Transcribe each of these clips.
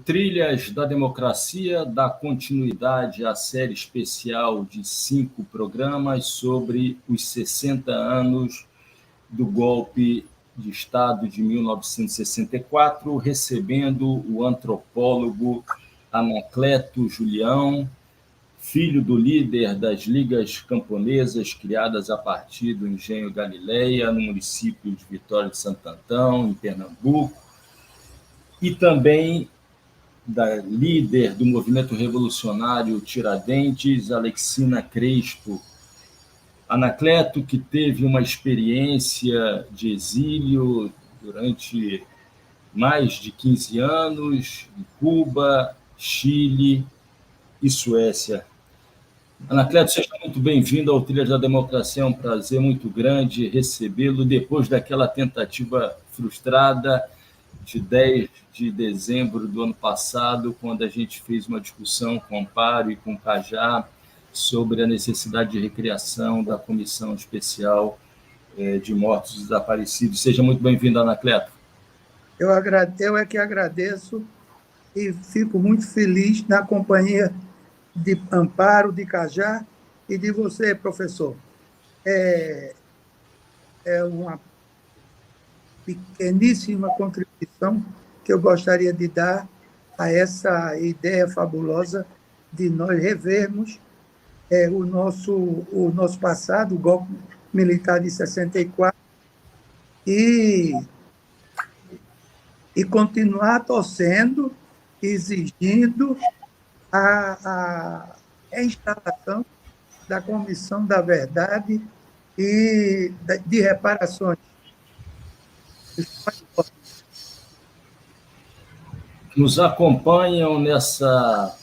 Trilhas da Democracia dá continuidade à série especial de 5 programas sobre os 60 anos do golpe de Estado de 1964, recebendo o antropólogo Anacleto Julião, filho do líder das Ligas Camponesas, criadas a partir do Engenho Galileia, no município de Vitória de Santo Antão, em Pernambuco, e também da líder do movimento revolucionário Tiradentes, Alexina Crespo. Anacleto, que teve uma experiência de exílio durante mais de 15 anos em Cuba, Chile e Suécia. Anacleto, seja muito bem-vindo ao Trilhas da Democracia. É um prazer muito grande recebê-lo depois daquela tentativa frustrada de 10 de dezembro do ano passado, quando a gente fez uma discussão com o Amparo e com o Cajá sobre a necessidade de recriação da Comissão Especial de Mortos e Desaparecidos. Seja muito bem-vindo, Anacleto. Eu é que agradeço e fico muito feliz na companhia de Amparo, de Cajá e de você, professor. É uma pequeníssima contribuição que eu gostaria de dar a essa ideia fabulosa de nós revermos o nosso passado, o golpe militar de 64, e continuar torcendo, exigindo a instalação da Comissão da Verdade e de reparações. Nos acompanham nessa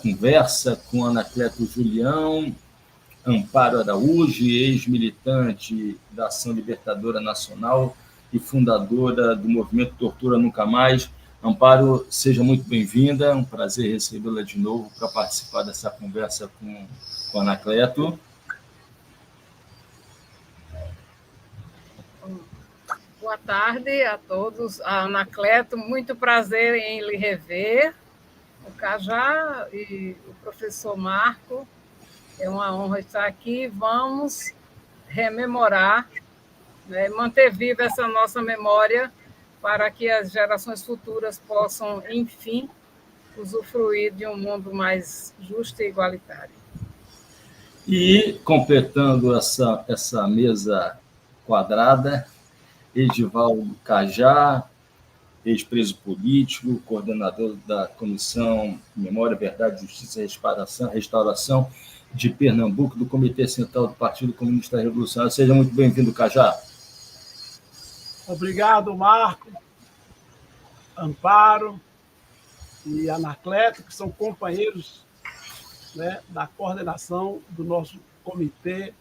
conversa com Anacleto Julião, Amparo Araújo, ex-militante da Ação Libertadora Nacional e fundadora do movimento Tortura Nunca Mais. Amparo, seja muito bem-vinda, é um prazer recebê-la de novo para participar dessa conversa com Anacleto. Boa tarde a todos. Anacleto, muito prazer em lhe rever. O Cajá e o professor Marco, é uma honra estar aqui. Vamos rememorar, manter viva essa nossa memória para que as gerações futuras possam, enfim, usufruir de um mundo mais justo e igualitário. E, completando essa mesa quadrada, Edivaldo Cajá, ex-preso político, coordenador da Comissão Memória, Verdade, Justiça e Restauração de Pernambuco, do Comitê Central do Partido Comunista Revolucionário. Seja muito bem-vindo, Cajá. Obrigado, Marco, Amparo e Anacleto, que são companheiros da coordenação do nosso Comitê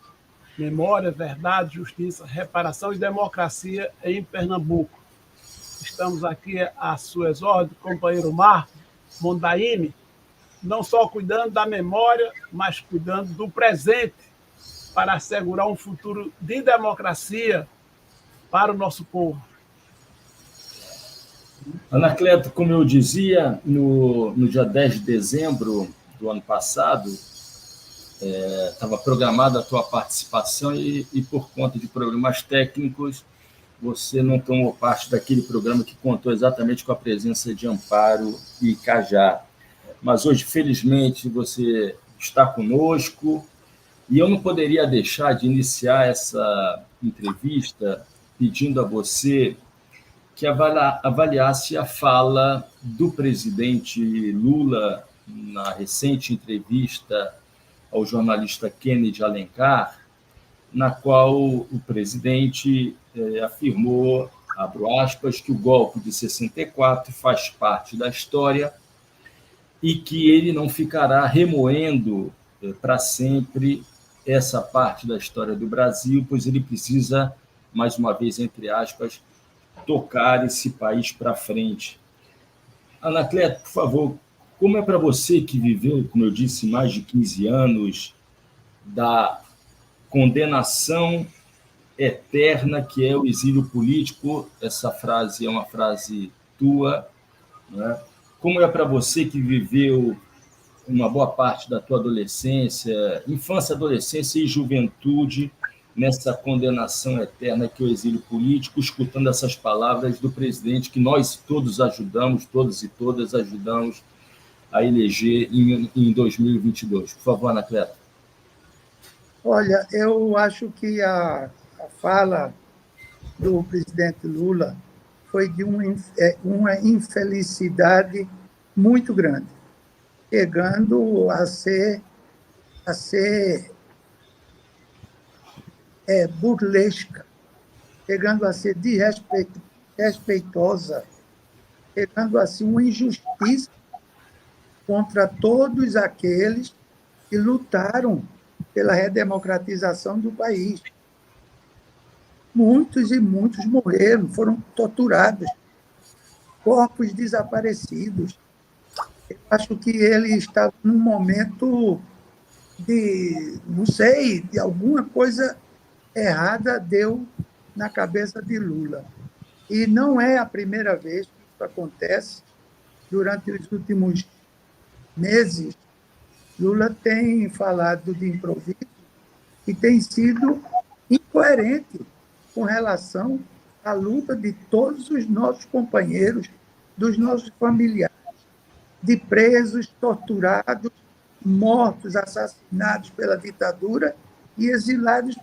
Memória, Verdade, Justiça, Reparação e Democracia em Pernambuco. Estamos aqui às suas ordens, companheiro Marco Mondaini, não só cuidando da memória, mas cuidando do presente para assegurar um futuro de democracia para o nosso povo. Anacleto, como eu dizia, no dia 10 de dezembro do ano passado, estava programada a tua participação e, por conta de problemas técnicos, você não tomou parte daquele programa que contou exatamente com a presença de Amparo e Cajá. Mas hoje, felizmente, você está conosco e eu não poderia deixar de iniciar essa entrevista pedindo a você que avaliasse a fala do presidente Lula na recente entrevista ao jornalista Kennedy Alencar, na qual o presidente afirmou, abro aspas, que o golpe de 64 faz parte da história e que ele não ficará remoendo para sempre essa parte da história do Brasil, pois ele precisa, mais uma vez, entre aspas, tocar esse país para frente. Anacleto, por favor, como é para você que viveu, como eu disse, mais de 15 anos da condenação eterna que é o exílio político? Essa frase é uma frase tua, né? como é para você que viveu uma boa parte da tua adolescência, infância, adolescência e juventude, nessa condenação eterna que é o exílio político, escutando essas palavras do presidente que nós todos ajudamos, todos e todas ajudamos a eleger em 2022. Por favor, Anacleto. Olha, eu acho que a fala do presidente Lula foi de uma infelicidade muito grande, chegando a ser burlesca, chegando a ser desrespeitosa, chegando a ser uma injustiça contra todos aqueles que lutaram pela redemocratização do país. Muitos e muitos morreram, foram torturados, corpos desaparecidos. Eu acho que ele estava num momento não sei, de alguma coisa errada deu na cabeça de Lula. E não é a primeira vez que isso acontece. Durante os últimos meses, Lula tem falado de improviso e tem sido incoerente com relação à luta de todos os nossos companheiros, dos nossos familiares, de presos, torturados, mortos, assassinados pela ditadura e exilados.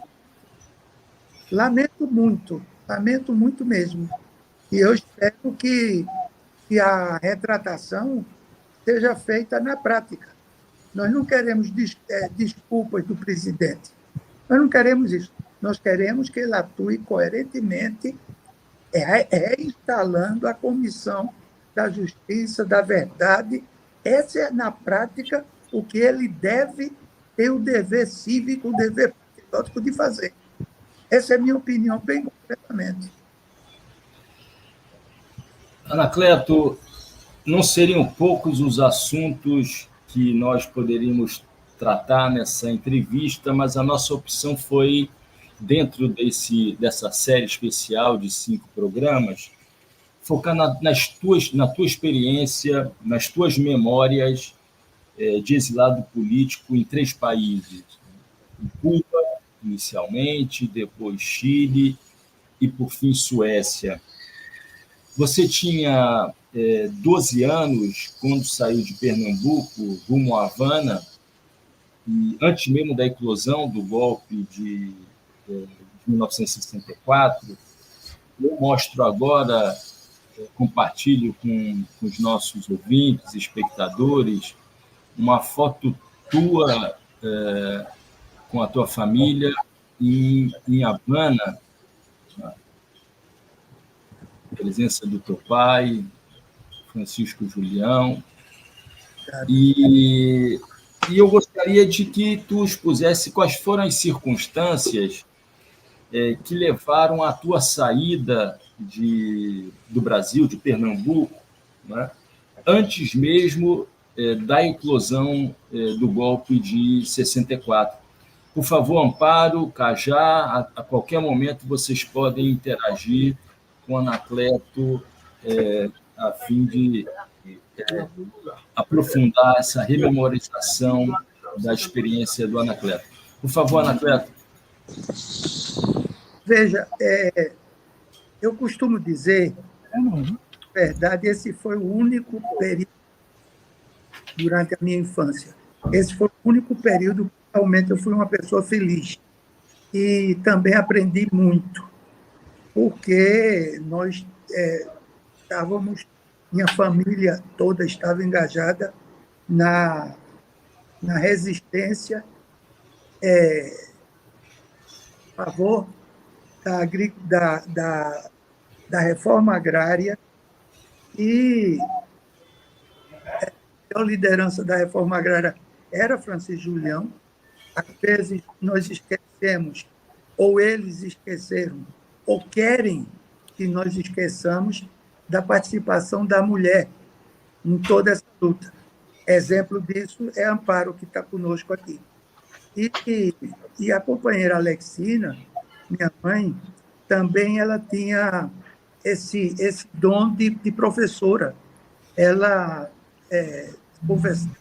Lamento muito mesmo. E eu espero que a retratação seja feita na prática. Nós não queremos desculpas do presidente. Nós não queremos isso. Nós queremos que ele atue coerentemente, reinstalando a Comissão da Justiça, da Verdade. Essa é, na prática, o que ele deve ter o dever cívico, o dever patriótico de fazer. Essa é a minha opinião, bem concretamente. Anacleto, não seriam poucos os assuntos que nós poderíamos tratar nessa entrevista, mas a nossa opção foi, dentro dessa série especial de 5 programas, focar na tua experiência, nas tuas memórias de exilado político em 3 países. Em Cuba, inicialmente, depois Chile e, por fim, Suécia. Você tinha 12 anos quando saiu de Pernambuco rumo a Havana, e antes mesmo da eclosão do golpe de 1964. Eu mostro agora, compartilho com os nossos ouvintes, espectadores, uma foto tua com a tua família em Havana, a presença do teu pai, Francisco Julião, e eu gostaria de que tu expusesse quais foram as circunstâncias que levaram à tua saída do Brasil, de Pernambuco, né, antes mesmo da eclosão do golpe de 64. Por favor, Amparo, Cajá, a qualquer momento vocês podem interagir com o Anacleto a fim de aprofundar essa rememorização da experiência do Anacleto. Por favor, Anacleto. Veja, eu costumo dizer, na verdade, esse foi o único período durante a minha infância. Esse foi o único período que realmente eu fui uma pessoa feliz. E também aprendi muito, porque nós estávamos, minha família toda estava engajada na resistência a favor da reforma agrária, e a liderança da reforma agrária era Francisco Julião. Às vezes nós esquecemos, ou eles esqueceram, ou querem que nós esqueçamos da participação da mulher em toda essa luta. Exemplo disso é Amparo, que está conosco aqui. E a companheira Alexina, minha mãe, também ela tinha esse dom de professora. Ela conversava,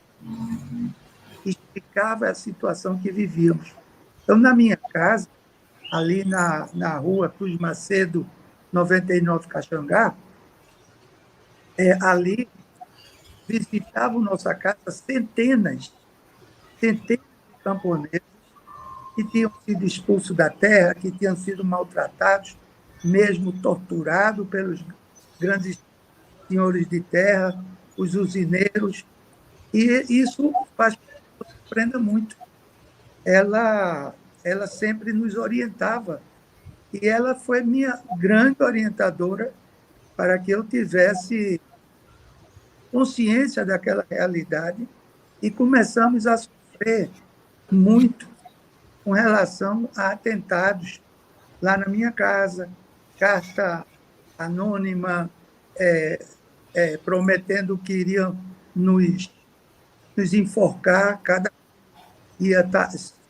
explicava a situação que vivíamos. Então, na minha casa, ali na rua Cruz Macedo, 99 Caxangá, ali visitavam nossa casa centenas de camponeses que tinham sido expulsos da terra, que tinham sido maltratados, mesmo torturados pelos grandes senhores de terra, os usineiros, e isso faz com que a pessoa aprenda muito. Ela sempre nos orientava, e ela foi minha grande orientadora para que eu tivesse consciência daquela realidade, e começamos a sofrer muito com relação a atentados lá na minha casa, carta anônima, prometendo que iriam nos enforcar, cada um ia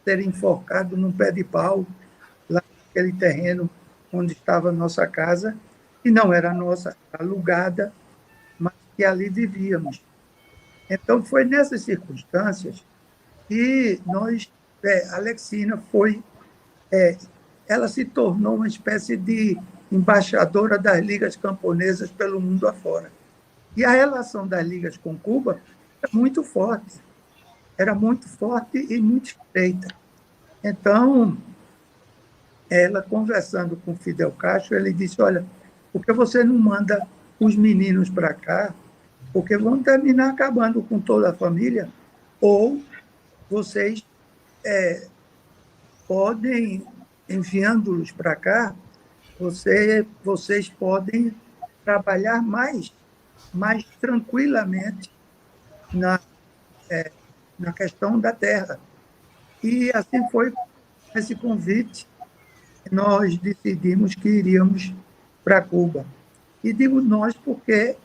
ser enforcado num pé de pau, lá naquele terreno onde estava a nossa casa, que não era nossa, alugada, mas que ali vivíamos. Então, foi nessas circunstâncias que a Alexina ela se tornou uma espécie de embaixadora das ligas camponesas pelo mundo afora. E a relação das ligas com Cuba era muito forte e muito estreita. Então, ela conversando com Fidel Castro, ele disse: olha, por que você não manda os meninos para cá? Porque vão terminar acabando com toda a família, ou vocês podem, enviando-los para cá, vocês podem trabalhar mais tranquilamente na questão da terra. E assim foi esse convite que nós decidimos que iríamos para Cuba. E digo nós porque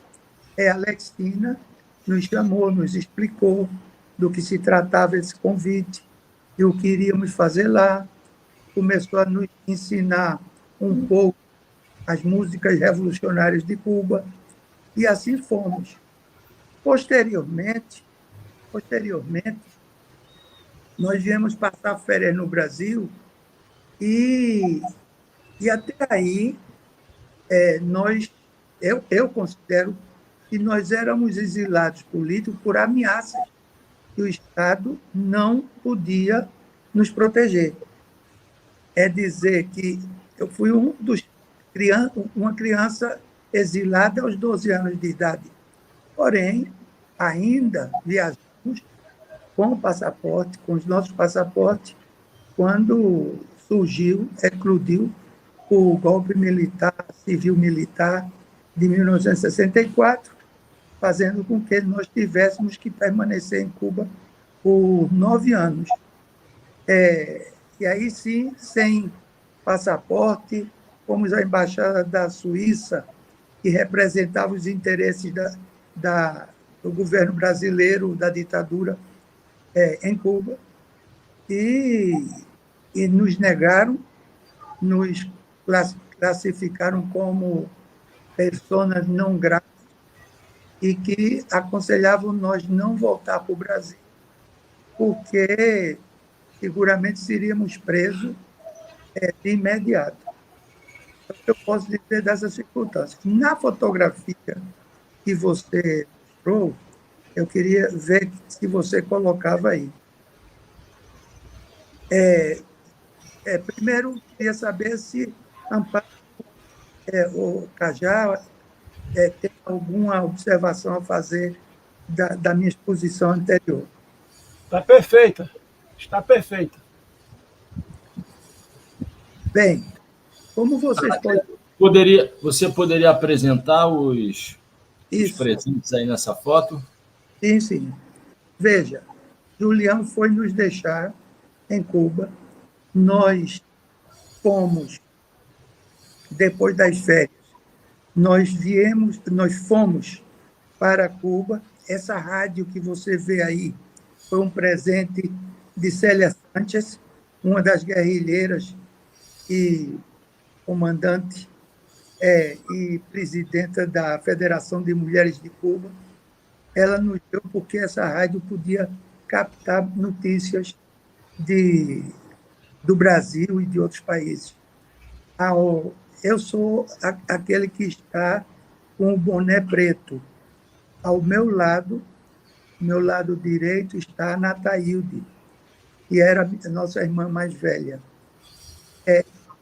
a Alexina nos chamou, nos explicou do que se tratava esse convite e o que iríamos fazer lá. Começou a nos ensinar um pouco as músicas revolucionárias de Cuba, e assim fomos. Posteriormente, nós viemos passar férias no Brasil, e até aí eu considero que nós éramos exilados políticos por ameaças que o Estado não podia nos proteger. É dizer que eu fui uma criança exilada aos 12 anos de idade. Porém, ainda viajamos com o passaporte, com os nossos passaportes, quando eclodiu o golpe civil-militar de 1964, fazendo com que nós tivéssemos que permanecer em Cuba por 9 anos. E aí sim, sem passaporte, fomos à Embaixada da Suíça, que representava os interesses do governo brasileiro, da ditadura em Cuba, e nos negaram, nos classificaram como pessoas não gratas e que aconselhavam nós não voltar para o Brasil, porque seguramente seríamos presos de imediato. Então, eu posso dizer dessas circunstâncias. Na fotografia que você mostrou, eu queria ver se você colocava aí. Primeiro, eu queria saber se Amparo o Cajá tem alguma observação a fazer da minha exposição anterior. Está perfeita. Está perfeita. Bem, como vocês Você poderia apresentar os presentes aí nessa foto? Sim, sim. Veja, Julião foi nos deixar em Cuba. Nós fomos, depois das férias, nós fomos para Cuba. Essa rádio que você vê aí foi um presente de Célia Sánchez, uma das guerrilheiras e comandante e presidenta da Federação de Mulheres de Cuba. ela nos deu porque essa rádio podia captar notícias do Brasil e de outros países. Eu sou aquele que está com o boné preto. Ao meu lado direito, está a Nataílde, que era a nossa irmã mais velha.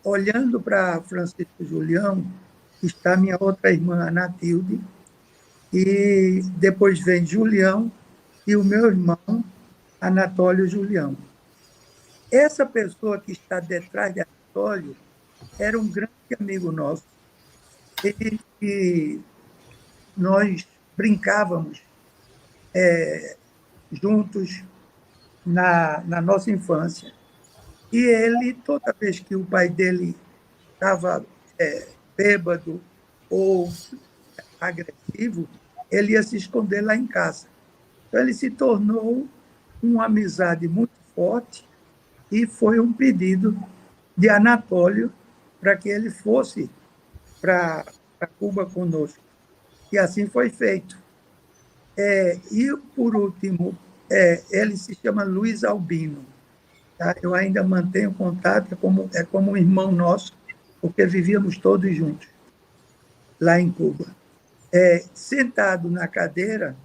Olhando para Francisco Julião, está minha outra irmã, Anatilde, e depois vem Julião e o meu irmão, Anatólio Julião. Essa pessoa que está detrás de Anatólio era um grande amigo nosso, e nós brincávamos juntos na nossa infância. E ele, toda vez que o pai dele estava bêbado ou agressivo, ele ia se esconder lá em casa. Então, ele se tornou uma amizade muito forte e foi um pedido de Anatólio para que ele fosse para Cuba conosco. E assim foi feito. E, por último, ele se chama Luiz Albino. Tá? Eu ainda mantenho contato, é como um irmão nosso, porque vivíamos todos juntos lá em Cuba. Sentado na cadeira,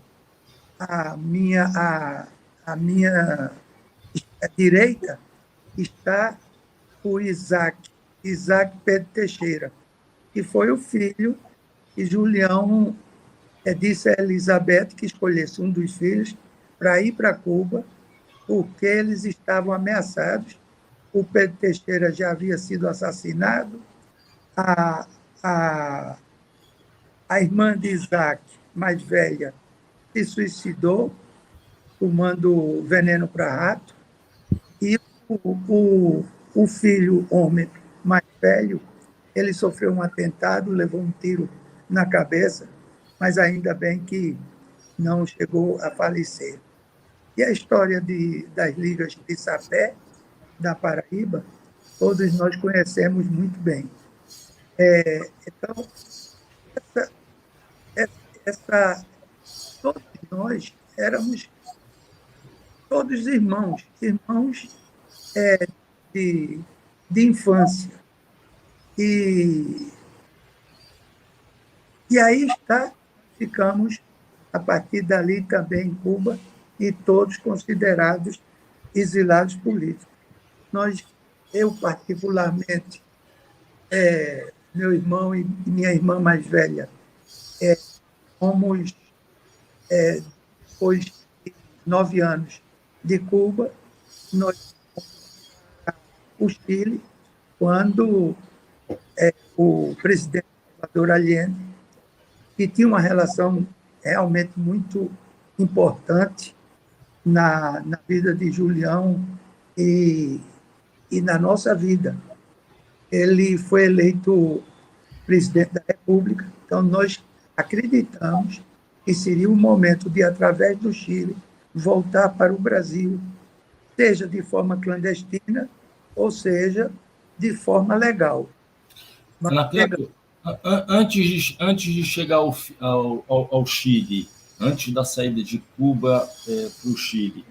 a minha direita está o Isaac Pedro Teixeira, que foi o filho que Julião disse a Elizabeth que escolhesse um dos filhos para ir para Cuba, porque eles estavam ameaçados. O Pedro Teixeira já havia sido assassinado, a irmã de Isaac, mais velha, se suicidou, tomando veneno para rato, e o filho, homem mais velho, ele sofreu um atentado, levou um tiro na cabeça, mas ainda bem que não chegou a falecer. E a história das ligas de Sapé, da Paraíba, todos nós conhecemos muito bem. Então, todos nós éramos todos irmãos de infância. E aí ficamos, a partir dali também em Cuba, e todos considerados exilados políticos. Eu particularmente, meu irmão e minha irmã mais velha, fomos, depois de 9 anos de Cuba, nós fomos para o Chile, quando o presidente Salvador Allende, que tinha uma relação realmente muito importante na vida de Julião e na nossa vida. Ele foi eleito presidente da República, então nós acreditamos que seria o momento de, através do Chile, voltar para o Brasil, seja de forma clandestina, ou seja, de forma legal. Anacleto, antes de chegar ao Chile, antes da saída de Cuba para o Chile,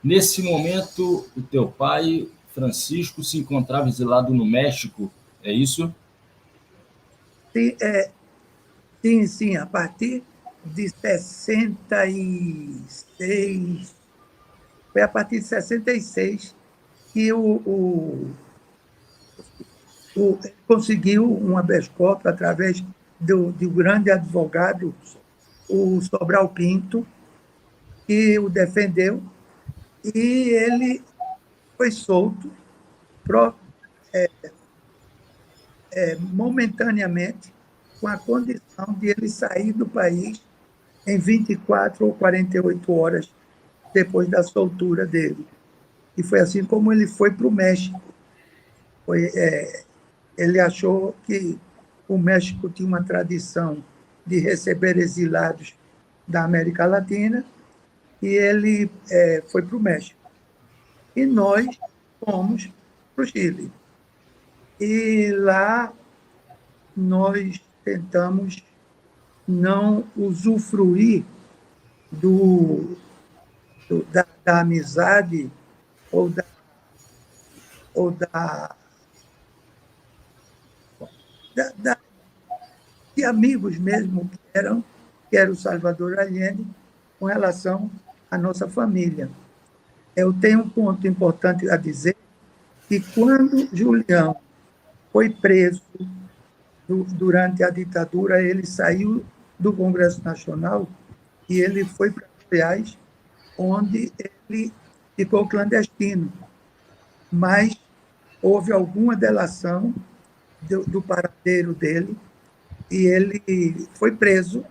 nesse momento, o teu pai, Francisco, se encontrava exilado no México, é isso? Sim, a partir de 66, foi a partir de 66 que conseguiu um habeas corpus através do grande advogado, o Sobral Pinto, que o defendeu, e ele foi solto momentaneamente, com a condição de ele sair do país em 24 ou 48 horas depois da soltura dele. E foi assim como ele foi para o México. Ele achou que o México tinha uma tradição de receber exilados da América Latina, e ele foi para o México. E nós fomos para o Chile. E lá nós tentamos não usufruir da amizade ou de amigos mesmo que era o Salvador Allende com relação à nossa família. Eu tenho um ponto importante a dizer, que quando Julião foi preso durante a ditadura, ele saiu do Congresso Nacional e ele foi para Goiás, onde ele ficou clandestino. Mas houve alguma delação do paradeiro dele e ele foi preso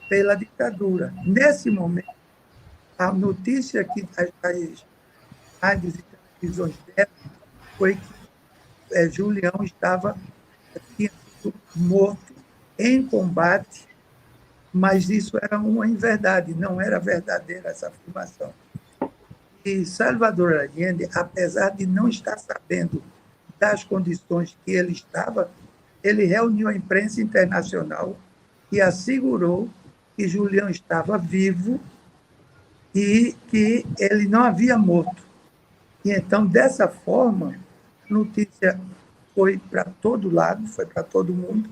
pela ditadura. Nesse momento, a notícia que as rádios e televisões deram foi que Julião tinha sido morto em combate, mas isso era uma inverdade, não era verdadeira essa afirmação. E Salvador Allende, apesar de não estar sabendo das condições que ele estava, ele reuniu a imprensa internacional e assegurou que Julião estava vivo e que ele não havia morto. E então, dessa forma, a notícia foi para todo lado, foi para todo mundo,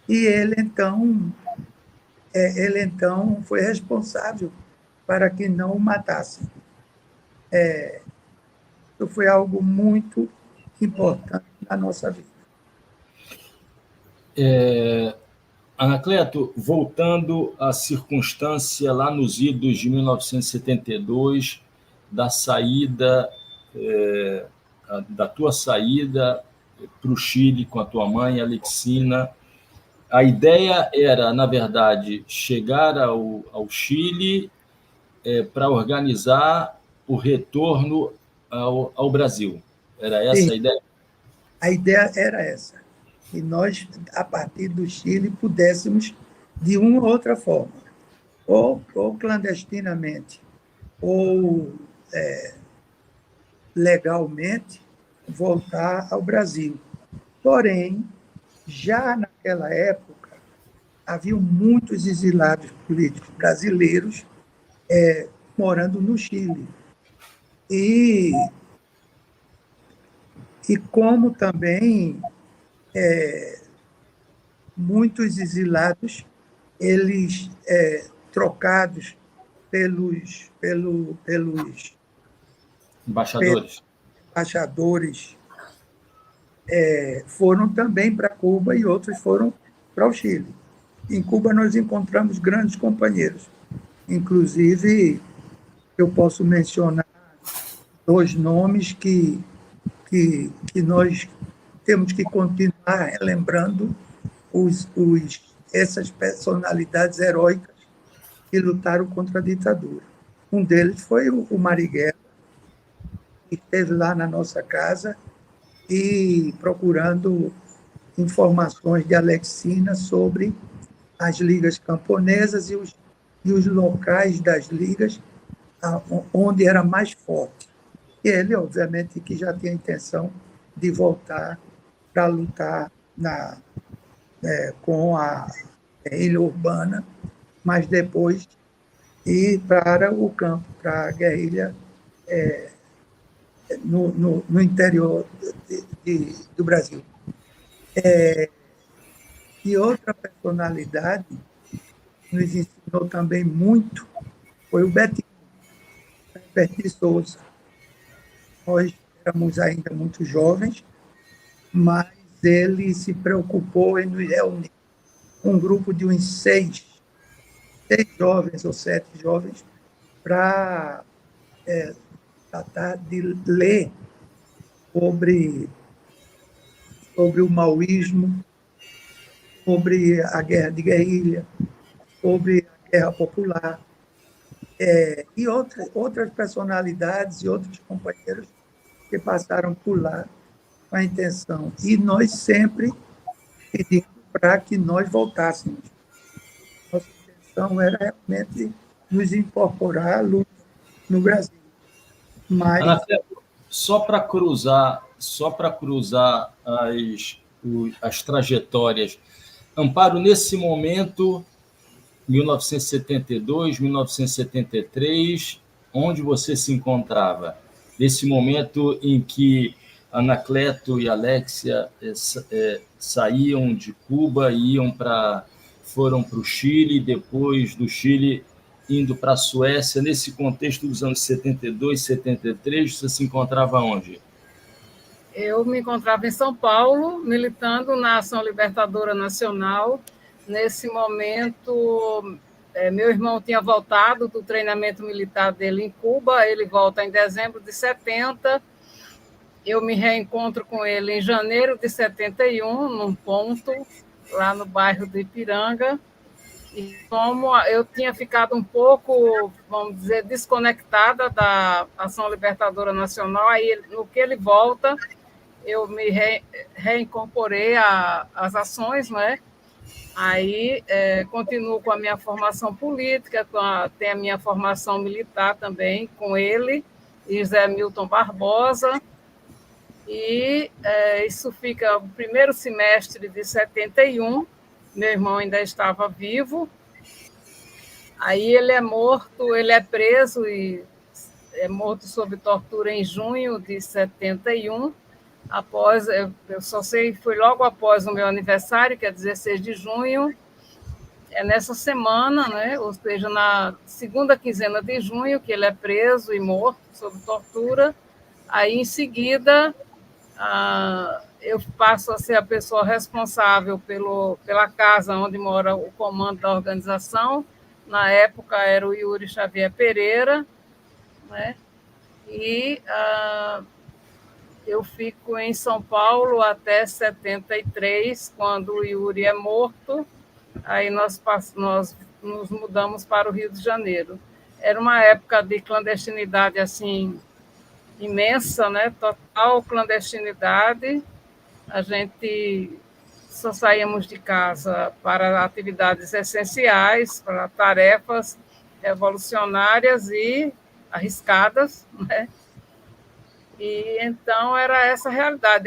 e ele então foi responsável para que não o matassem. Isso foi algo muito importante na nossa vida. Anacleto, voltando à circunstância lá nos idos de 1972, da saída, da tua saída para o Chile com a tua mãe, Alexina, a ideia era, na verdade, chegar ao Chile para organizar o retorno ao Brasil. Era essa Sim, a ideia? A ideia era essa. Que nós, a partir do Chile, pudéssemos, de uma ou outra forma, ou clandestinamente, ou legalmente, voltar ao Brasil. Porém, já naquela época, haviam muitos exilados políticos brasileiros morando no Chile. E como também muitos exilados, eles trocados pelos embaixadores, foram também para Cuba e outros foram para o Chile. Em Cuba nós encontramos grandes companheiros. Inclusive, eu posso mencionar 2 nomes que nós temos que continuar lembrando essas personalidades heróicas que lutaram contra a ditadura. Um deles foi o Marighella, que esteve lá na nossa casa e procurando informações de Alexina sobre as ligas camponesas e os locais das ligas onde era mais forte. E ele, obviamente, que já tinha a intenção de voltar para lutar com a guerrilha urbana, mas depois ir para o campo, para a guerrilha no interior do Brasil. E outra personalidade que nos ensinou também muito foi o Betinho Souza. Nós éramos ainda muito jovens, mas ele se preocupou em nos reunir um grupo de uns 6 jovens ou 7 jovens para tratar de ler sobre o maoísmo, sobre a guerra de guerrilha, sobre a guerra popular, e outras personalidades e outros companheiros que passaram por lá com a intenção. E nós sempre pedimos para que nós voltássemos. Nossa intenção era realmente nos incorporar à luta no Brasil. Mas... Só para cruzar as trajetórias, Amparo, nesse momento, 1972, 1973, onde você se encontrava? Nesse momento em que Anacleto e Alexia saíam de Cuba e foram para o Chile, depois do Chile indo para a Suécia. Nesse contexto dos anos 72, 73, você se encontrava onde? Eu me encontrava em São Paulo, militando na Ação Libertadora Nacional. Nesse momento, meu irmão tinha voltado do treinamento militar dele em Cuba, ele volta em dezembro de 70, eu me reencontro com ele em janeiro de 71, num ponto, lá no bairro do Ipiranga, e como eu tinha ficado um pouco, vamos dizer, desconectada da Ação Libertadora Nacional, aí no que ele volta, eu me reincorporei às ações, né? Aí continuo com a minha formação política, tenho a minha formação militar também com ele, e José Milton Barbosa, e isso fica o primeiro semestre de 71, meu irmão ainda estava vivo, aí ele é morto, ele é preso e é morto sob tortura em junho de 71, eu só sei, foi logo após o meu aniversário, que é 16 de junho, nessa semana, né, ou seja, na segunda quinzena de junho, que ele é preso e morto sob tortura. Aí, em seguida, eu passo a ser a pessoa responsável pela casa onde mora o comando da organização. Na época, era o Yuri Xavier Pereira, né, e eu fico em São Paulo até 73, quando o Yuri é morto, aí nós nos mudamos para o Rio de Janeiro. Era uma época de clandestinidade assim imensa, né? Total clandestinidade. A gente só saímos de casa para atividades essenciais, para tarefas revolucionárias e arriscadas, né? E então era essa a realidade.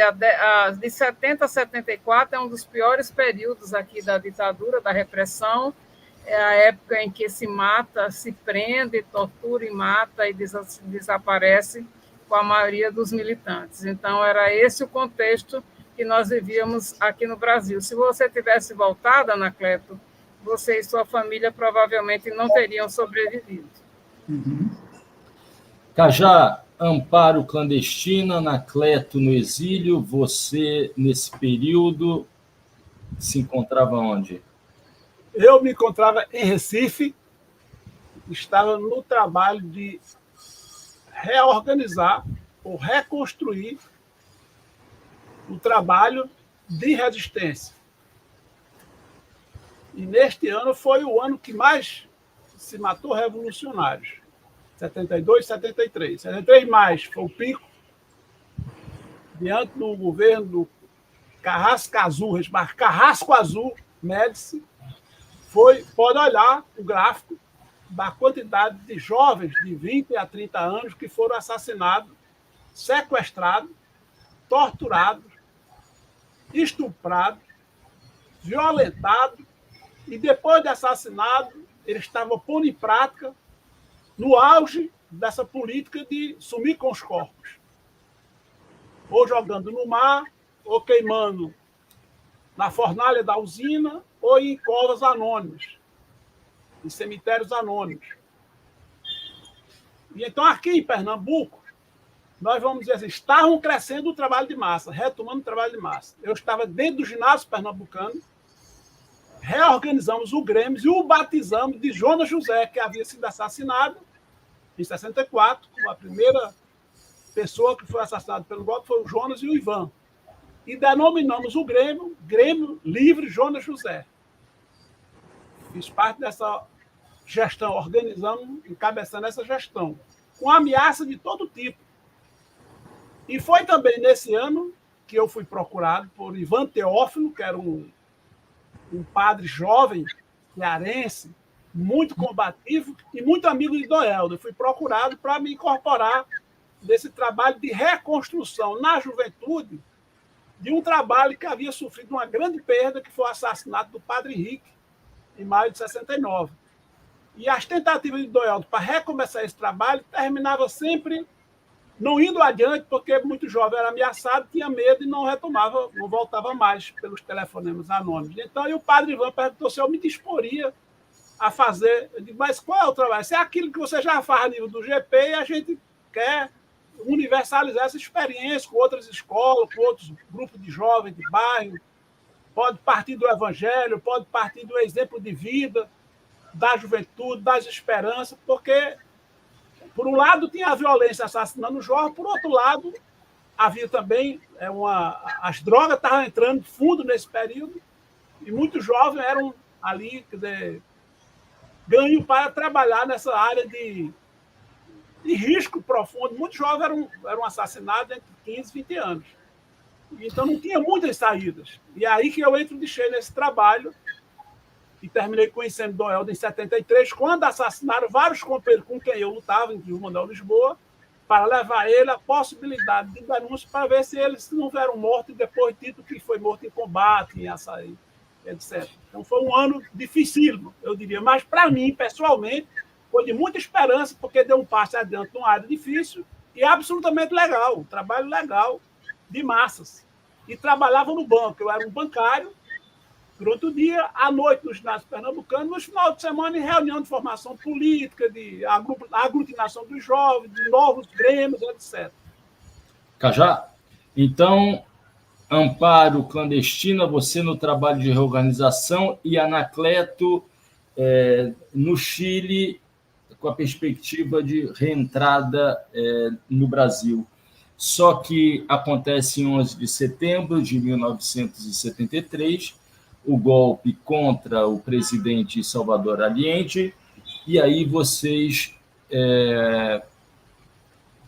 De 70 a 74 é um dos piores períodos aqui da ditadura, da repressão. É a época em que se mata, se prende, tortura e mata e desaparece com a maioria dos militantes. Então era esse o contexto que nós vivíamos aqui no Brasil. Se você tivesse voltado, Anacleto, você e sua família provavelmente não teriam sobrevivido. Uhum. Cajá, amparo clandestino, Anacleto no exílio. Você, nesse período, se encontrava onde? Eu me encontrava em Recife, estava no trabalho de reorganizar ou reconstruir o trabalho de resistência. E neste ano foi o ano que mais se matou revolucionários. 72, 73. 73 mais foi o pico, diante do governo do Carrasco Azul Médici. Pode olhar o gráfico da quantidade de jovens de 20 a 30 anos que foram assassinados, sequestrados, torturados, estuprados, violentados, e depois de assassinados, eles estavam pondo em prática no auge dessa política de sumir com os corpos. Ou jogando no mar, ou queimando na fornalha da usina, ou em covas anônimas, em cemitérios anônimos. E então, aqui em Pernambuco, nós vamos dizer assim, estavam crescendo o trabalho de massa, retomando o trabalho de massa. Eu estava dentro do ginásio pernambucano, reorganizamos o Grêmio e o batizamos de Jonas José, que havia sido assassinado em 64, a primeira pessoa que foi assassinada pelo golpe foi o Jonas e o Ivan. E denominamos o Grêmio Livre Jonas José. Fiz parte dessa gestão, organizando, encabeçando essa gestão, com ameaça de todo tipo. E foi também nesse ano que eu fui procurado por Ivan Teófilo, que era um padre jovem, cearense, muito combativo e muito amigo de Doeldo. Eu fui procurado para me incorporar nesse trabalho de reconstrução na juventude de um trabalho que havia sofrido uma grande perda, que foi o assassinato do padre Henrique, em maio de 69. E as tentativas de Doelto para recomeçar esse trabalho terminavam sempre não indo adiante, porque muito jovem era ameaçado, tinha medo e não retomava, não voltava mais pelos telefonemas anônimos. Então, aí o padre Ivan perguntou se eu me disporia a fazer. Eu digo, mas qual é o trabalho? Se é aquilo que você já faz a nível do GP e a gente quer universalizar essa experiência com outras escolas, com outros grupos de jovens de bairro, pode partir do evangelho, pode partir do exemplo de vida, da juventude, das esperanças, porque, por um lado, tinha a violência assassinando o jovem, por outro lado, havia também as drogas estavam entrando fundo nesse período e muitos jovens eram ali, quer dizer, ganho para trabalhar nessa área de risco profundo. Muitos jovens eram assassinados entre 15 e 20 anos. Então, não tinha muitas saídas. E é aí que eu entro de cheio nesse trabalho e terminei conhecendo Doelto em 73, quando assassinaram vários companheiros com quem eu lutava, em Manuel Lisboa, para levar ele a possibilidade de denúncia para ver se eles não eram mortos e depois dito que foi morto em combate, em açaí, etc. Então, foi um ano dificílimo, eu diria. Mas, para mim, pessoalmente, foi de muita esperança, porque deu um passo adiante numa área difícil e absolutamente legal, um trabalho legal de massas. E trabalhava no banco. Eu era um bancário, durante o dia, à noite no ginásio pernambucano, nos finais de semana em reunião de formação política, de aglutinação dos jovens, de novos grêmios, etc. Cajá, então, amparo clandestina, você no trabalho de reorganização e Anacleto no Chile, com a perspectiva de reentrada no Brasil. Só que acontece em 11 de setembro de 1973, o golpe contra o presidente Salvador Allende, e aí vocês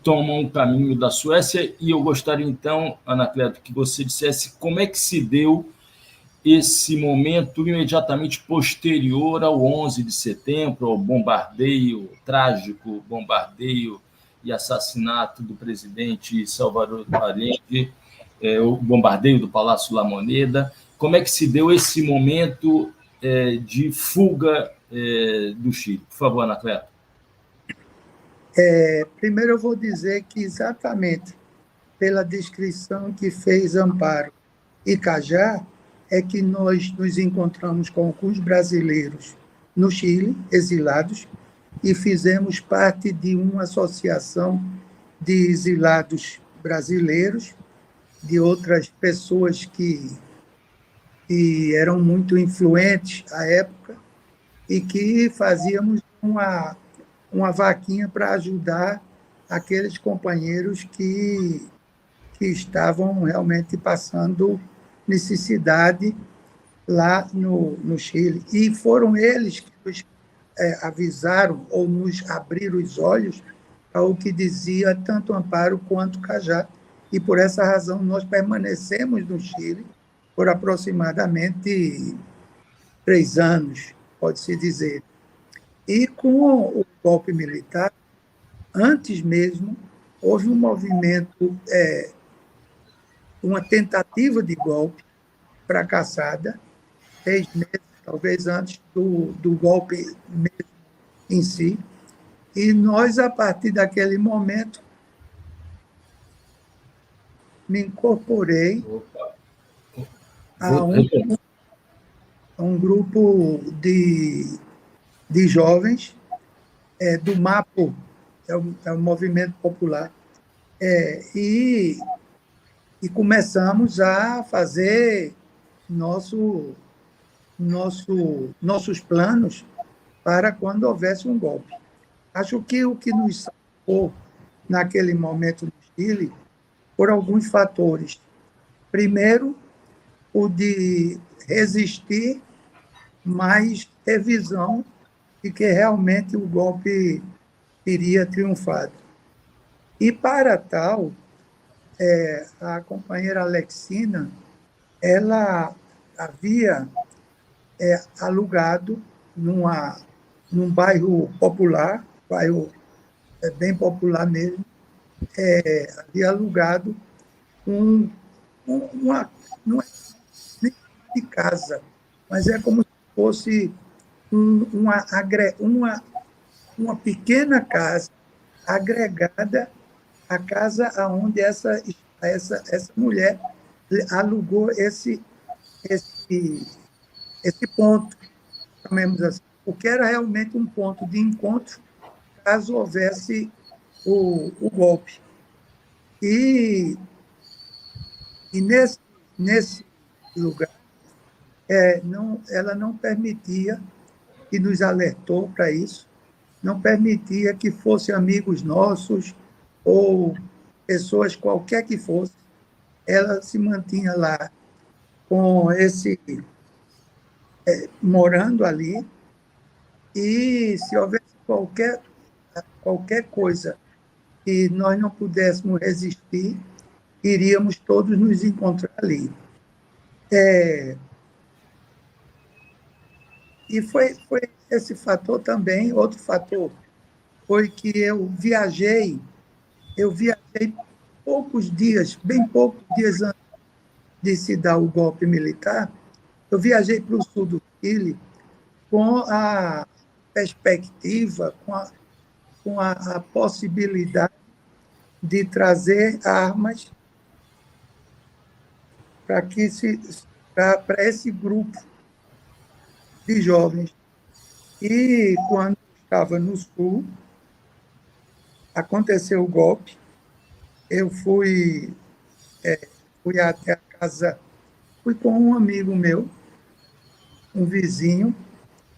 tomam o caminho da Suécia, e eu gostaria, então, Anacleto, que você dissesse como é que se deu esse momento imediatamente posterior ao 11 de setembro, ao bombardeio, trágico bombardeio e assassinato do presidente Salvador Allende, o bombardeio do Palácio La Moneda. Como é que se deu esse momento de fuga do Chile? Por favor, Anacleto. Primeiro eu vou dizer que exatamente pela descrição que fez Amparo e Cajá, é que nós nos encontramos com alguns brasileiros no Chile, exilados, e fizemos parte de uma associação de exilados brasileiros, de outras pessoas que eram muito influentes à época, e que fazíamos uma vaquinha para ajudar aqueles companheiros que estavam realmente passando necessidade lá no Chile. E foram eles que nos avisaram ou nos abriram os olhos ao que dizia tanto Amparo quanto Cajá. E, por essa razão, nós permanecemos no Chile por aproximadamente 3 anos, pode-se dizer. E com o golpe militar, antes mesmo, houve um movimento, uma tentativa de golpe fracassada, 6 meses, talvez antes do golpe mesmo em si. E nós, a partir daquele momento, me incorporei a um grupo de jovens do MAPO, é um movimento popular, e começamos a fazer nossos planos para quando houvesse um golpe. Acho que o que nos salvou naquele momento no Chile foram alguns fatores. Primeiro, o de resistir, mas ter visão de que realmente o golpe teria triunfado. E, para tal, a companheira Alexina, ela havia alugado num bairro popular, bairro bem popular mesmo, havia alugado não é nem de casa, mas é como se fosse uma pequena casa agregada à casa onde essa mulher alugou esse ponto, chamemos assim, o que era realmente um ponto de encontro caso houvesse o golpe. E nesse lugar, ela não permitia, e nos alertou para isso, não permitia que fossem amigos nossos ou pessoas qualquer que fosse, ela se mantinha lá com morando ali, e se houvesse qualquer coisa que nós não pudéssemos resistir, iríamos todos nos encontrar ali. E foi esse fator também. Outro fator foi que eu viajei poucos dias, bem poucos dias antes de se dar o golpe militar, eu viajei para o sul do Chile com a perspectiva, com a possibilidade de trazer armas para esse grupo de jovens. E quando estava no sul, aconteceu o golpe, eu fui até a casa, fui com um amigo meu, um vizinho,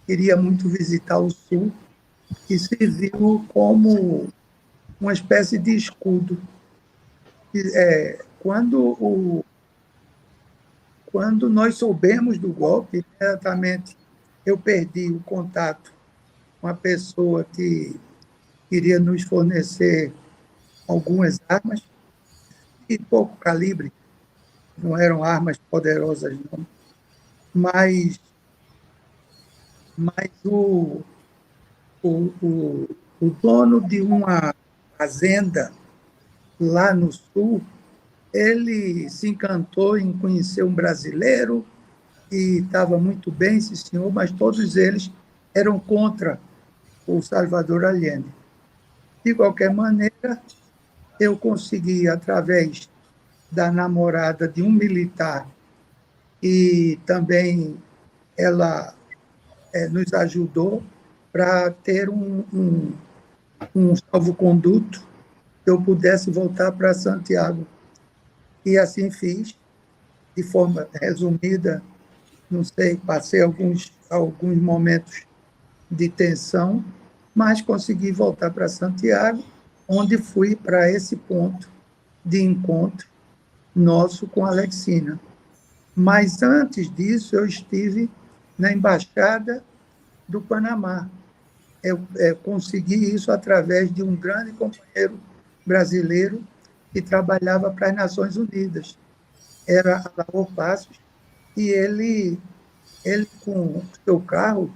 queria muito visitar o sul, e serviu como uma espécie de escudo. Quando nós soubemos do golpe, imediatamente eu perdi o contato com a pessoa que queria nos fornecer algumas armas de pouco calibre, não eram armas poderosas, não. Mas o dono de uma fazenda lá no sul, ele se encantou em conhecer um brasileiro e estava muito bem, sim, senhor, mas todos eles eram contra o Salvador Allende. De qualquer maneira, eu consegui, através da namorada de um militar, e também ela nos ajudou para ter um salvo-conduto que eu pudesse voltar para Santiago. E assim fiz, de forma resumida, não sei, passei alguns momentos de tensão, mas consegui voltar para Santiago, onde fui para esse ponto de encontro nosso com a Alexina. Mas antes disso, eu estive na Embaixada do Panamá. Eu consegui isso através de um grande companheiro brasileiro que trabalhava para as Nações Unidas. Era Alaor Passos, e ele com o seu carro,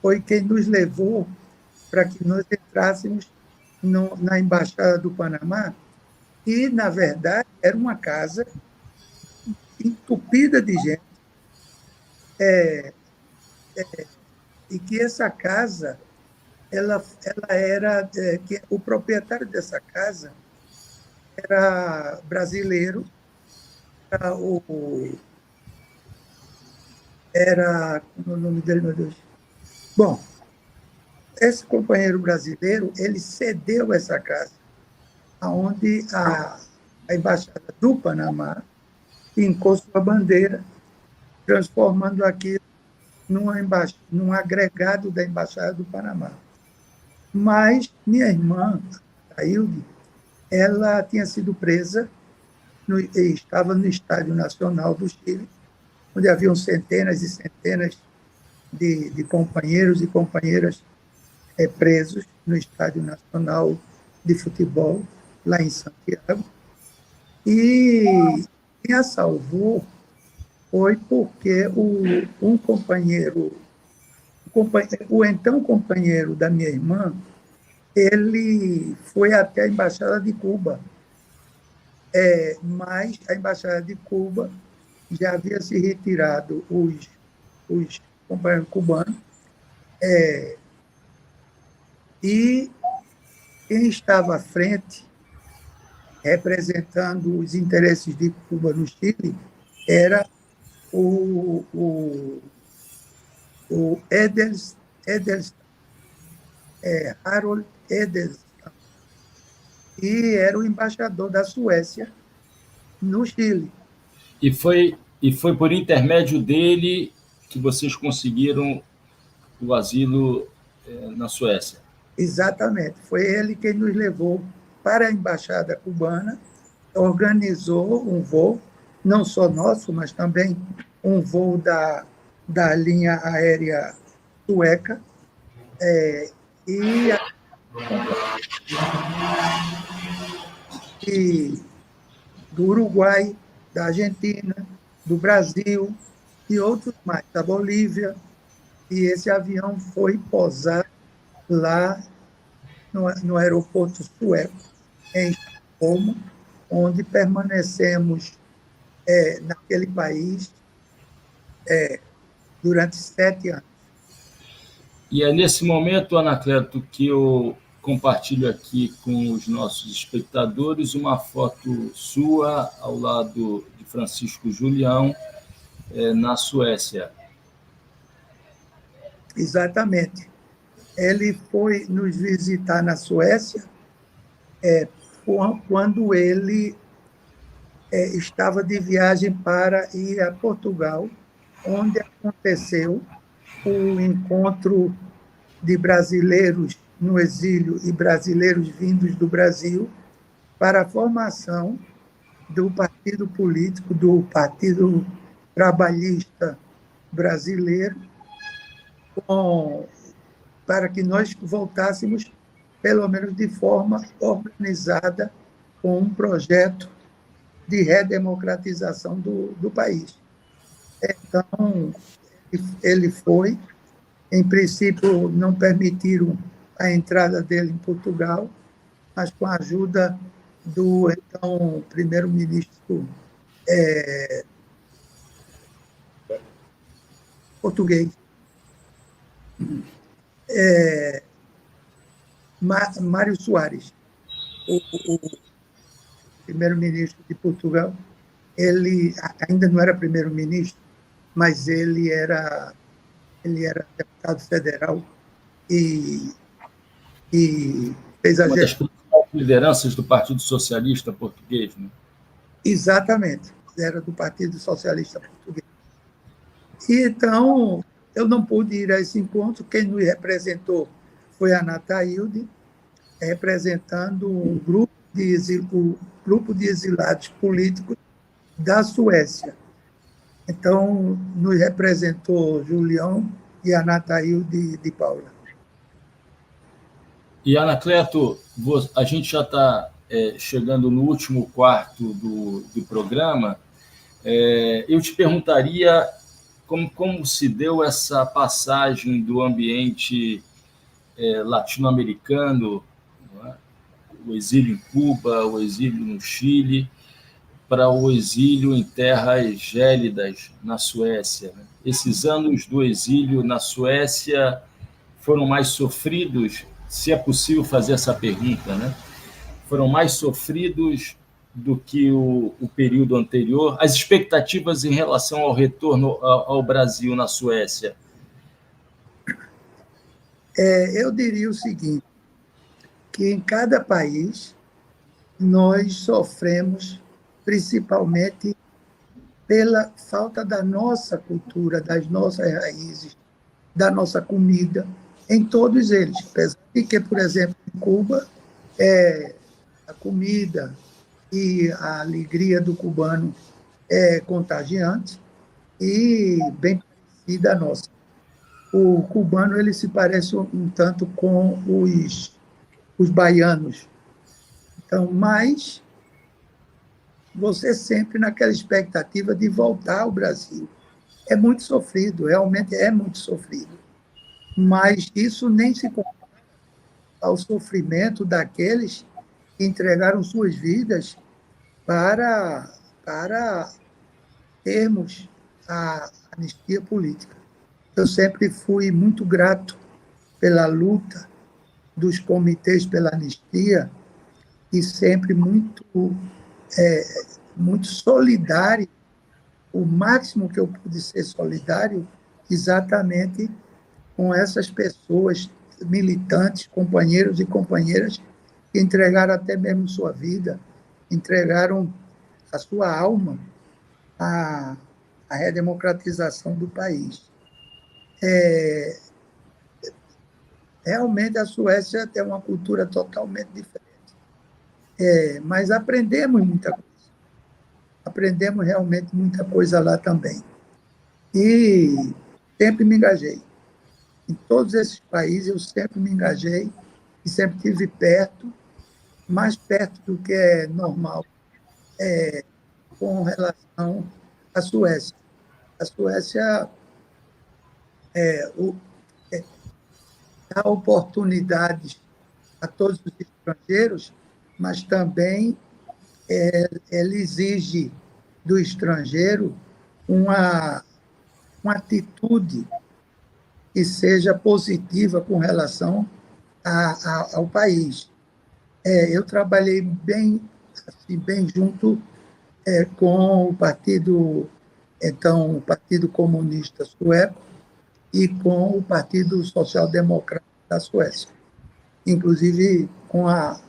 foi quem nos levou para que nós entrássemos na Embaixada do Panamá, e, na verdade, era uma casa entupida de gente, e que essa casa, ela era... que o proprietário dessa casa era brasileiro, como é o nome dele, meu Deus? Bom, esse companheiro brasileiro, ele cedeu essa casa, onde a Embaixada do Panamá fincou sua bandeira, transformando aquilo num agregado da Embaixada do Panamá. Mas minha irmã, a Hilde, ela tinha sido presa, estava no Estádio Nacional do Chile, onde haviam centenas e centenas de companheiros e companheiras presos no Estádio Nacional de Futebol, lá em Santiago. E quem a salvou foi porque o então companheiro da minha irmã, ele foi até a Embaixada de Cuba, mas a Embaixada de Cuba já havia se retirado os companheiros cubanos, E quem estava à frente, representando os interesses de Cuba no Chile, era o Harold Edelstam, que era o embaixador da Suécia no Chile. E foi por intermédio dele que vocês conseguiram o asilo na Suécia. Exatamente. Foi ele quem nos levou para a Embaixada Cubana, organizou um voo, não só nosso, mas também um voo da linha aérea sueca, e do Uruguai, da Argentina, do Brasil e outros mais, da Bolívia. E esse avião foi pousar lá no aeroporto sueco, em Estocolmo, onde permanecemos naquele país durante 7 anos. E é nesse momento, Anacleto, que eu compartilho aqui com os nossos espectadores uma foto sua ao lado de Francisco Julião, na Suécia. Exatamente. Ele foi nos visitar na Suécia quando ele estava de viagem para ir a Portugal, onde aconteceu o encontro de brasileiros no exílio e brasileiros vindos do Brasil para a formação do partido político, do Partido Trabalhista Brasileiro, para que nós voltássemos, pelo menos de forma organizada, com um projeto de redemocratização do país. Então, ele foi. Em princípio, não permitiram a entrada dele em Portugal, mas com a ajuda do então primeiro-ministro português, Mário Soares, o primeiro-ministro de Portugal. Ele ainda não era primeiro-ministro, mas ele era deputado federal e fez a Uma das principais lideranças do Partido Socialista Português, né? Exatamente, era do Partido Socialista Português. E, então, eu não pude ir a esse encontro. Quem nos representou foi a Nataílde, representando o grupo de exilados políticos da Suécia. Então, nos representou Julião e a Nataílde de Paula. E, Anacleto, a gente já está chegando no último quarto do programa. Eu te perguntaria como se deu essa passagem do ambiente latino-americano, não é? O exílio em Cuba, o exílio no Chile, para o exílio em terras gélidas na Suécia. Esses anos do exílio na Suécia foram mais sofridos, se é possível fazer essa pergunta, né? Foram mais sofridos do que o período anterior? As expectativas em relação ao retorno ao Brasil na Suécia? Eu diria o seguinte, que em cada país nós sofremos principalmente pela falta da nossa cultura, das nossas raízes, da nossa comida, em todos eles. Apesar de que, por exemplo, em Cuba, a comida e a alegria do cubano é contagiante e bem parecida à nossa. O cubano ele se parece um tanto com os baianos. Então, mas você sempre naquela expectativa de voltar ao Brasil. É muito sofrido, realmente é muito sofrido. Mas isso nem se compara ao sofrimento daqueles que entregaram suas vidas para termos a anistia política. Eu sempre fui muito grato pela luta dos comitês pela anistia e sempre muito solidário, o máximo que eu pude ser solidário, exatamente com essas pessoas militantes, companheiros e companheiras que entregaram até mesmo sua vida, entregaram a sua alma à redemocratização do país. Realmente a Suécia tem uma cultura totalmente diferente, mas aprendemos muita coisa. Aprendemos realmente muita coisa lá também. E sempre me engajei. Em todos esses países eu sempre me engajei e sempre estive perto, mais perto do que é normal, com relação à Suécia. A Suécia dá oportunidades a todos os estrangeiros, mas também ela exige do estrangeiro uma atitude que seja positiva com relação ao país. Eu trabalhei bem junto com o Partido Comunista Sueco e com o Partido Social Democrata da Suécia, inclusive com a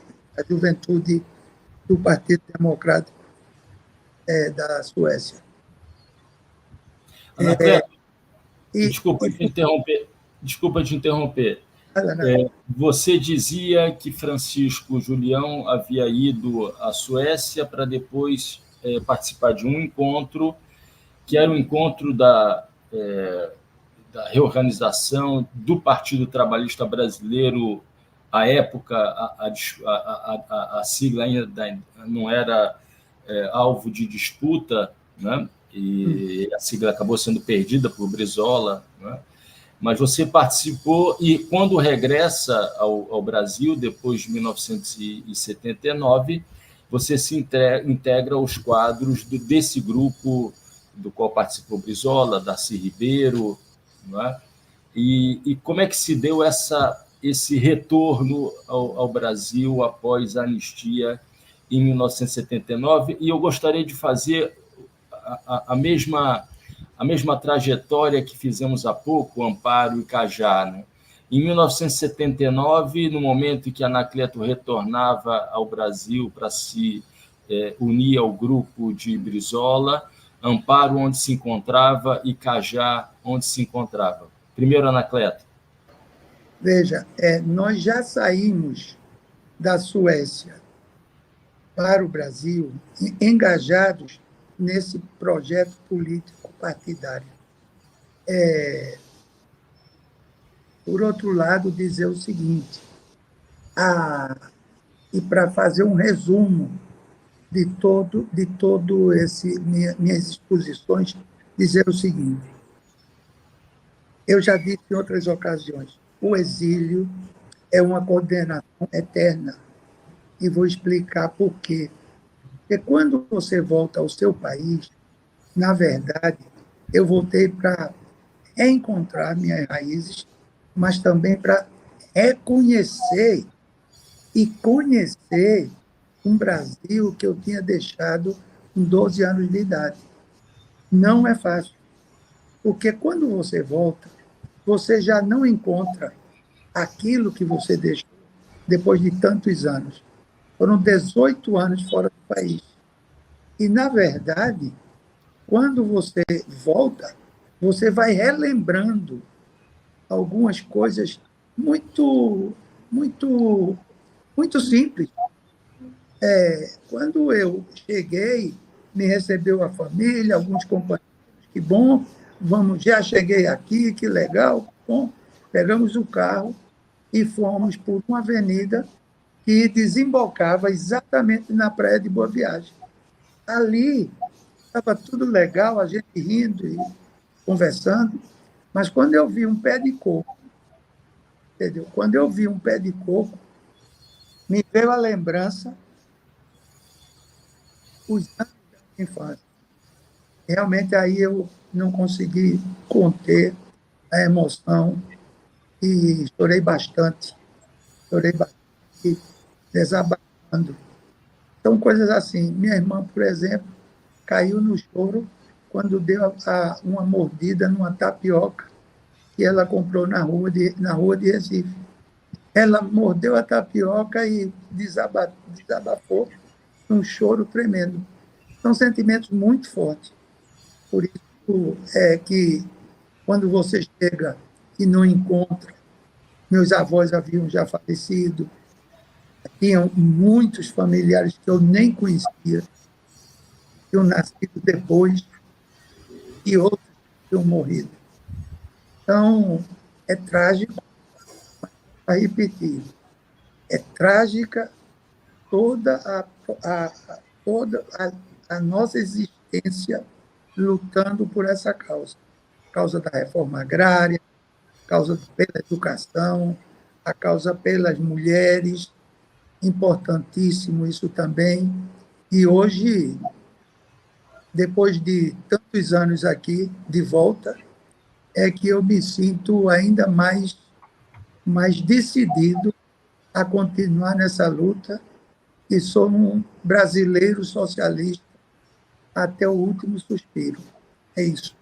juventude do Partido Democrático da Suécia. Anacleto, desculpa te interromper. Você dizia que Francisco Julião havia ido à Suécia para depois participar de um encontro, que era o encontro da reorganização do Partido Trabalhista Brasileiro. À época, a sigla ainda não era alvo de disputa, né? E a sigla acabou sendo perdida por Brizola, né? Mas você participou e, quando regressa ao Brasil, depois de 1979, você se integra aos quadros desse grupo do qual participou Brizola, Darcy Ribeiro, não é? E como é que se deu esse retorno ao Brasil após a anistia em 1979? E eu gostaria de fazer a mesma trajetória que fizemos há pouco, Amparo e Cajá, né? Em 1979, no momento em que Anacleto retornava ao Brasil para se unir ao grupo de Brizola, Amparo onde se encontrava e Cajá onde se encontrava. Primeiro, Anacleto. Veja, nós já saímos da Suécia para o Brasil engajados nesse projeto político partidário. Por outro lado, dizer o seguinte, e para fazer um resumo de todo minhas exposições, dizer o seguinte, eu já disse em outras ocasiões, o exílio é uma condenação eterna, e vou explicar por quê. Porque quando você volta ao seu país, na verdade, eu voltei para reencontrar minhas raízes, mas também para reconhecer e conhecer um Brasil que eu tinha deixado com 12 anos de idade. Não é fácil, porque quando você volta, você já não encontra aquilo que você deixou depois de tantos anos. Foram 18 anos fora do país. E, na verdade, quando você volta, você vai relembrando algumas coisas muito simples. Quando eu cheguei, me recebeu a família, alguns companheiros, que bom, já cheguei aqui, que legal, bom. Pegamos o carro e fomos por uma avenida que desembocava exatamente na praia de Boa Viagem. Ali estava tudo legal, a gente rindo e conversando, mas quando eu vi um pé de coco, entendeu? Quando eu vi um pé de coco, me veio a lembrança os anos da minha infância. Realmente aí eu não consegui conter a emoção e chorei bastante, desabafando. São coisas assim. Minha irmã, por exemplo, caiu no choro quando deu uma mordida numa tapioca que ela comprou na rua de Recife. Ela mordeu a tapioca e desabafou num choro tremendo. São sentimentos muito fortes. Por isso é que, quando você chega e não encontra, meus avós haviam já falecido, tinham muitos familiares que eu nem conhecia, tinham nascido depois, e outros tinham morrido. Então, é trágico, para repetir, é trágica toda a nossa existência lutando por essa causa da reforma agrária, causa pela educação, a causa pelas mulheres, importantíssimo isso também. E hoje, depois de tantos anos aqui, de volta, é que eu me sinto ainda mais decidido a continuar nessa luta, e sou um brasileiro socialista até o último suspiro. É isso.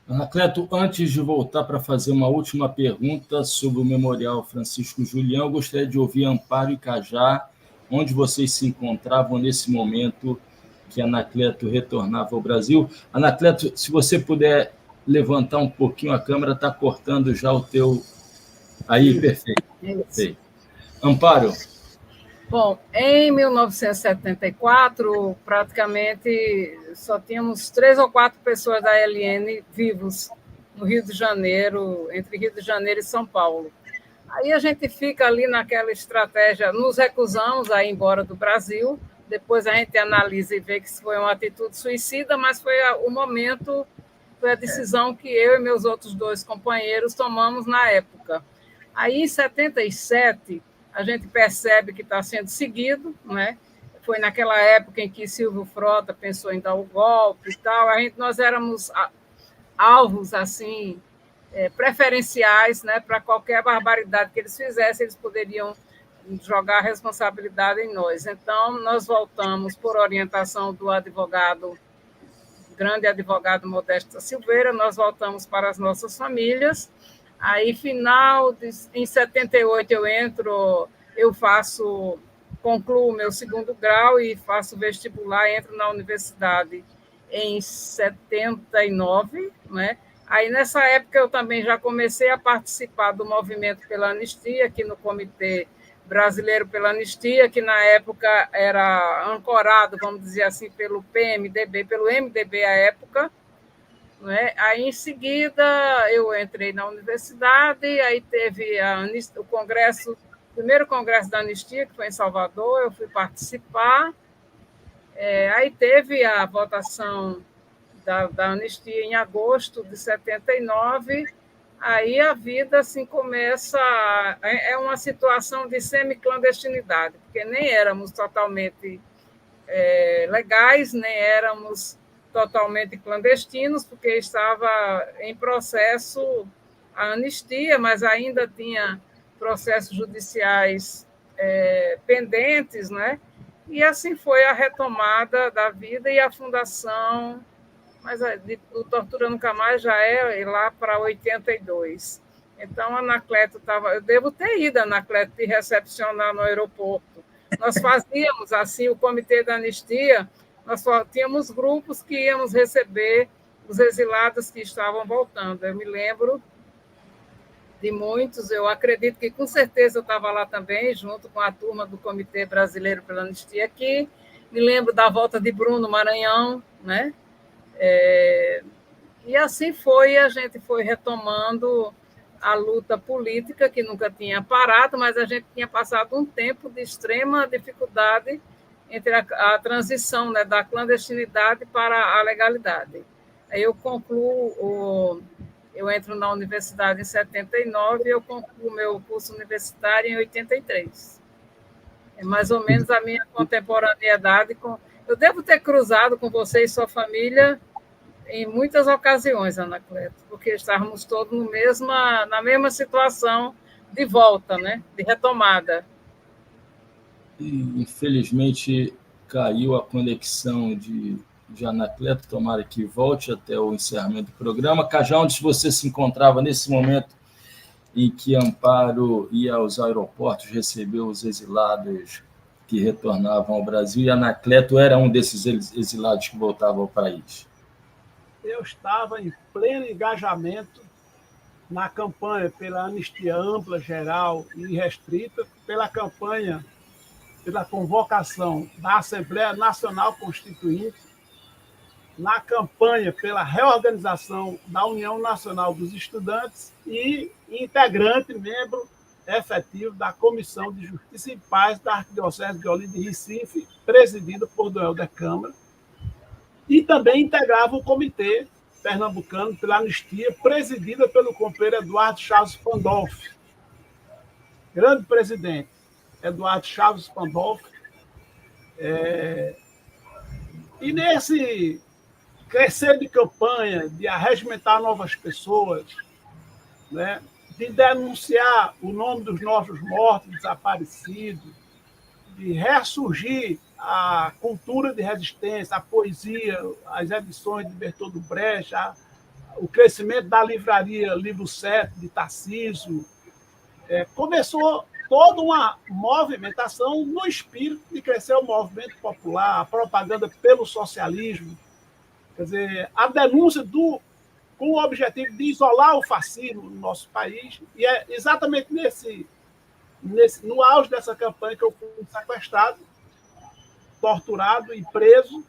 Anacleto, antes de voltar para fazer uma última pergunta sobre o Memorial Francisco Julião, eu gostaria de ouvir Amparo e Cajá, onde vocês se encontravam nesse momento que Anacleto retornava ao Brasil. Anacleto, se você puder levantar um pouquinho a câmera, está cortando já o teu... Aí, perfeito. Perfeito. Amparo. Bom, em 1974, praticamente só tínhamos 3 ou 4 pessoas da LN vivos no Rio de Janeiro, entre Rio de Janeiro e São Paulo. Aí a gente fica ali naquela estratégia, nos recusamos a ir embora do Brasil, depois a gente analisa e vê que foi uma atitude suicida, mas foi o momento, foi a decisão que eu e meus outros 2 companheiros tomamos na época. Aí, em 77, a gente percebe que está sendo seguido, né? Foi naquela época em que Silvio Frota pensou em dar o golpe e tal. Nós éramos alvos assim preferenciais, né? Para qualquer barbaridade que eles fizessem, eles poderiam jogar a responsabilidade em nós. Então, nós voltamos por orientação do grande advogado Modesto da Silveira, nós voltamos para as nossas famílias. Aí, em 78, concluo o meu 2º grau e faço vestibular, entro na universidade em 79, né? Aí, nessa época, eu também já comecei a participar do movimento pela anistia, aqui no Comitê Brasileiro pela Anistia, que na época era ancorado, vamos dizer assim, pelo MDB à época. Aí, em seguida, eu entrei na universidade, aí teve o primeiro congresso da anistia, que foi em Salvador, eu fui participar. Aí teve a votação da anistia em agosto de 79, aí a vida assim começa... É uma situação de semi-clandestinidade, porque nem éramos totalmente legais, nem éramos totalmente clandestinos, porque estava em processo a anistia, mas ainda tinha processos judiciais pendentes, né? E assim foi a retomada da vida e a fundação, mas o Tortura Nunca Mais já é lá para 82. Então, a Anacleto estava... Eu devo ter ido, a Anacleto, te recepcionar no aeroporto. Nós fazíamos, assim, o Comitê da Anistia, nós tínhamos grupos que íamos receber os exilados que estavam voltando. Eu me lembro de muitos, eu acredito que com certeza eu estava lá também, junto com a turma do Comitê Brasileiro pela Anistia aqui. Me lembro da volta de Bruno Maranhão, né? E assim a gente foi retomando a luta política, que nunca tinha parado, mas a gente tinha passado um tempo de extrema dificuldade entre a transição, né, da clandestinidade para a legalidade. Aí eu entro na universidade em 79 e eu concluo meu curso universitário em 83. É mais ou menos a minha contemporaneidade. Eu devo ter cruzado com você e sua família em muitas ocasiões, Anacleto, porque estávamos todos na mesma situação de volta, né? De retomada. E, infelizmente, caiu a conexão de Anacleto, tomara que volte até o encerramento do programa. Cajá, onde você se encontrava nesse momento em que Amparo ia aos aeroportos receber os exilados que retornavam ao Brasil, e Anacleto era um desses exilados que voltavam ao país? Eu estava em pleno engajamento na campanha pela anistia ampla, geral e restrita, pela campanha pela convocação da Assembleia Nacional Constituinte, na campanha pela reorganização da União Nacional dos Estudantes e integrante, membro efetivo da Comissão de Justiça e Paz da Arquidiocese de Olinda e Recife, presidida por Dom Helder Câmara, e também integrava o Comitê Pernambucano pela Anistia, presidida pelo companheiro Eduardo Chaves Pandolfi, grande presidente, Eduardo Chaves Pandolfi. E nesse crescer de campanha, de arregimentar novas pessoas, né, de denunciar o nome dos nossos mortos, desaparecidos, de ressurgir a cultura de resistência, a poesia, as edições de Bertoldo Brecht, o crescimento da livraria Livro 7, de Tarcísio, começou toda uma movimentação no espírito de crescer o movimento popular, a propaganda pelo socialismo, quer dizer, a denúncia com o objetivo de isolar o fascismo no nosso país, e é exatamente no auge dessa campanha que eu fui sequestrado, torturado e preso,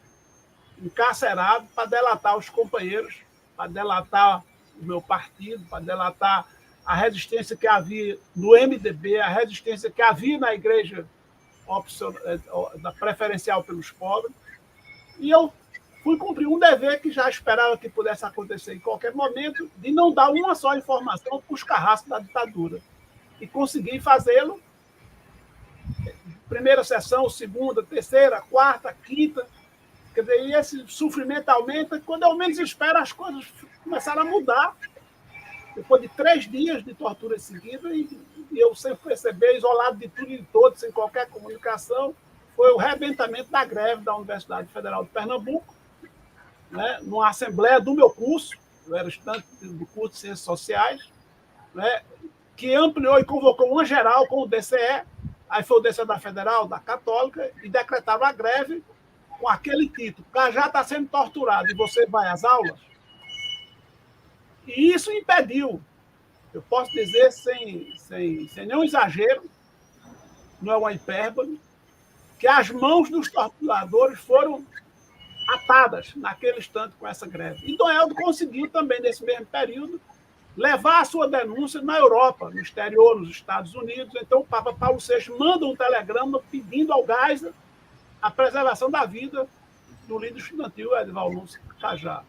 encarcerado, para delatar os companheiros, para delatar o meu partido, para delatar a resistência que havia no MDB, a resistência que havia na igreja preferencial pelos pobres, e eu fui cumprir um dever que já esperava que pudesse acontecer em qualquer momento, de não dar uma só informação para os carrascos da ditadura. E consegui fazê-lo. Primeira sessão, segunda, terceira, quarta, quinta. Quer dizer, e esse sofrimento aumenta. Quando eu menos espero, as coisas começaram a mudar. Depois de 3 dias de tortura seguida, e eu sem perceber, isolado de tudo e de todos, sem qualquer comunicação, foi o rebentamento da greve da Universidade Federal de Pernambuco, né, numa assembleia do meu curso, eu era estudante do curso de Ciências Sociais, né, que ampliou e convocou uma geral com o DCE, aí foi o DCE da Federal, da Católica, e decretaram a greve com aquele título: Cajá está sendo torturado e você vai às aulas? E isso impediu, eu posso dizer sem nenhum exagero, não é uma hipérbole, que as mãos dos torturadores foram atadas naquele instante com essa greve. E Dom Helder conseguiu também, nesse mesmo período, levar a sua denúncia na Europa, no exterior, nos Estados Unidos. Então, o Papa Paulo VI manda um telegrama pedindo ao Geisel a preservação da vida do líder estudantil Edival Lúcio Cajá.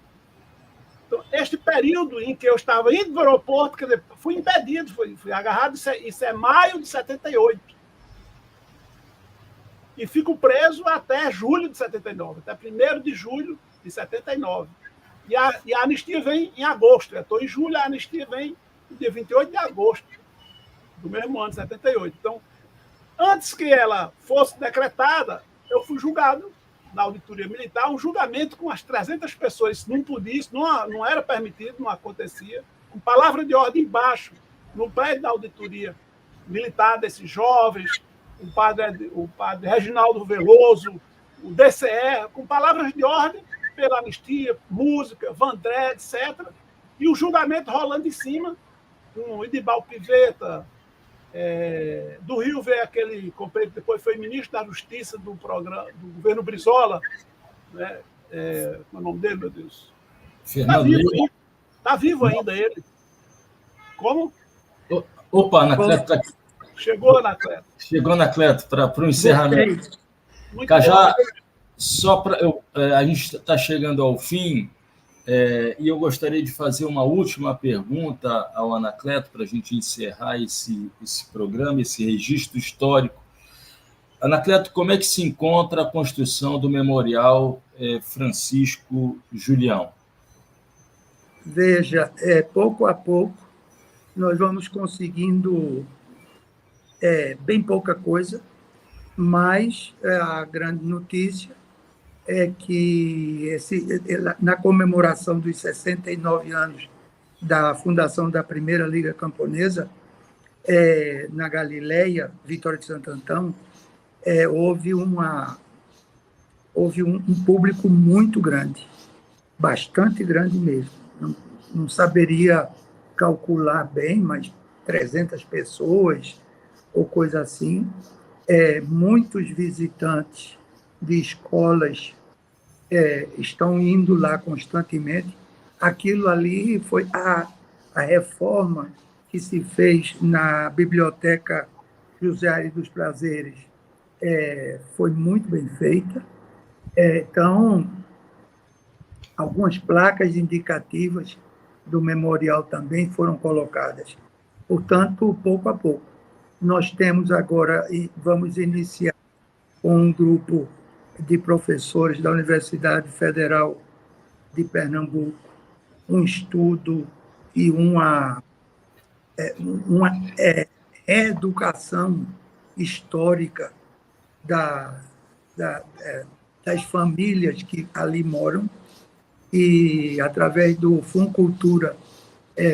Então, este período em que eu estava indo para o aeroporto, quer dizer, fui impedido, fui agarrado, isso é maio de 78. E fico preso até julho de 79, até 1º de julho de 79. E a anistia vem em agosto. Eu estou em julho, a anistia vem no dia 28 de agosto do mesmo ano, de 78. Então, antes que ela fosse decretada, eu fui julgado na auditoria militar, um julgamento com as 300 pessoas. Isso não podia, isso não era permitido, não acontecia. Com palavra de ordem embaixo, no prédio da auditoria militar desses jovens, o padre Reginaldo Veloso, o DCE, com palavras de ordem pela anistia, música, Vandré, etc. E o julgamento rolando em cima, com Idibal Piveta. Do Rio veio aquele companheiro que depois foi ministro da Justiça do governo Brizola. Né? Qual é o nome dele, meu Deus? Está vivo ainda ele. Como? Opa, Anacleto. Chegou, Anacleto. Chegou, Anacleto, para o encerramento. Cajá, só para a gente está chegando ao fim, e eu gostaria de fazer uma última pergunta ao Anacleto para a gente encerrar esse programa, esse registro histórico. Anacleto, como é que se encontra a construção do Memorial Francisco Julião? Veja, pouco a pouco, nós vamos conseguindo bem pouca coisa, mas a grande notícia é que na comemoração dos 69 anos da fundação da primeira Liga Camponesa, na Galileia, Vitória de Santo Antão, houve um público muito grande, bastante grande mesmo. Não saberia calcular bem, mas 300 pessoas ou coisa assim. Muitos visitantes de escolas estão indo lá constantemente. Aquilo ali foi a reforma que se fez na Biblioteca José Ari dos Prazeres. Foi muito bem feita. Então, algumas placas indicativas do memorial também foram colocadas. Portanto, pouco a pouco. Nós temos agora, e vamos iniciar com um grupo de professores da Universidade Federal de Pernambuco, um estudo e uma educação histórica das famílias que ali moram, e através do Fundo Cultura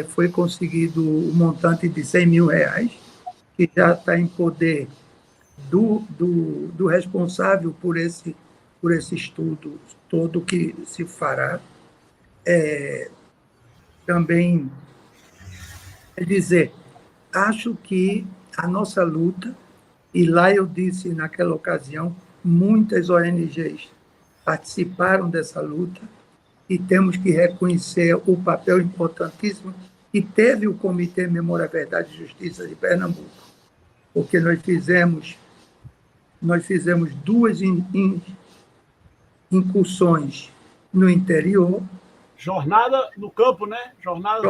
foi conseguido um montante de R$100 mil, que já está em poder do responsável por esse estudo todo que se fará. Também, acho que a nossa luta, e lá eu disse naquela ocasião, muitas ONGs participaram dessa luta, e temos que reconhecer o papel importantíssimo que teve o Comitê Memória, Verdade e Justiça de Pernambuco, porque nós fizemos 2 incursões no interior. Jornada no campo, né? Jornada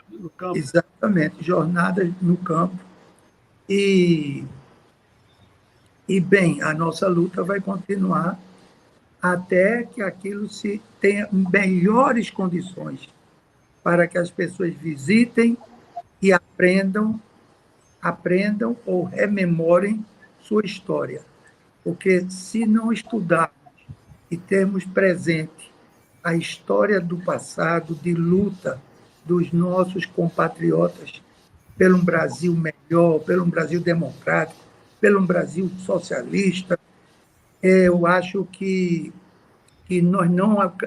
no campo. Exatamente, jornadas no campo. E, bem, a nossa luta vai continuar até que aquilo se tenha melhores condições para que as pessoas visitem e aprendam ou rememorem sua história. Porque se não estudarmos e termos presente a história do passado, de luta dos nossos compatriotas pelo Brasil melhor, pelo Brasil democrático, pelo Brasil socialista, eu acho que nós